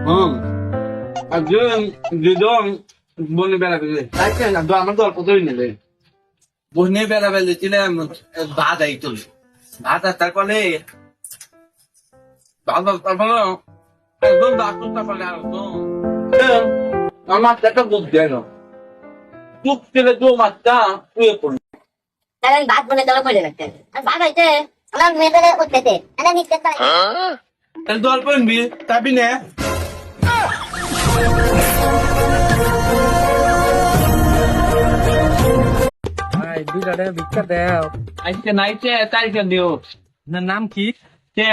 হুম একজন দুজন বনে বেড়াবে তাই না আমার গল্প ধরে নেবে বনে বেড়াবে ছিলাম ভাত আইতো ভাত তারপরে ভাত তারপরে একদম ডাক্তার তারপরে আর আমার একটা বুক দেয় না বুক ছেলে দু মাছটা শুয়ে পড়ল তাহলে আমি ভাত বনে দলে পড়ে রাখতেন আর ভাত হইতে আমার মেয়েদের উঠতে এনে নিতে পারে তাহলে দল পড়বি তাবি না ভাই 2 টাকা ভিক্ষা দাও। আজকে নাইটে তারিখে দিও না নাম কি? কে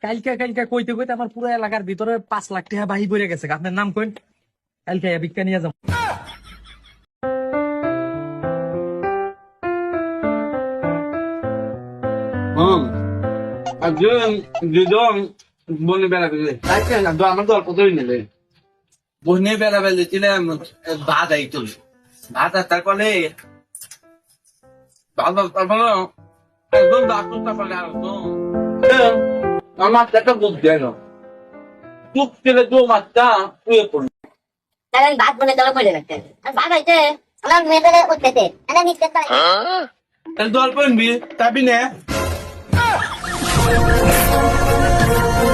কালকে কালকে কইতে কইতে আমার পুরো এলাকার ভিতরে 5 লাখ টাকা বাহি পড়ে গেছে। আপনার নাম কইন, কালকে ভিক্ষা নিয়ে যাবো। হুম একজন দুজন বনে বেড়াবে তাই না আমার গল্প ধরে নেবে বনে বেড়াবে ছিলাম ভাত আইতো ভাত তারপরে ভাত তারপরে একদম ডাক্তার তারপরে আর আমার একটা বুক দেয় না বুক ছেলে দু মাছটা শুয়ে পড়ল তাহলে আমি ভাত বনে দলে পড়ে রাখতেন আর ভাত হইতে আমার মেয়েদের উঠতে এনে নিতে পারে তাহলে দল পড়বি তাবি না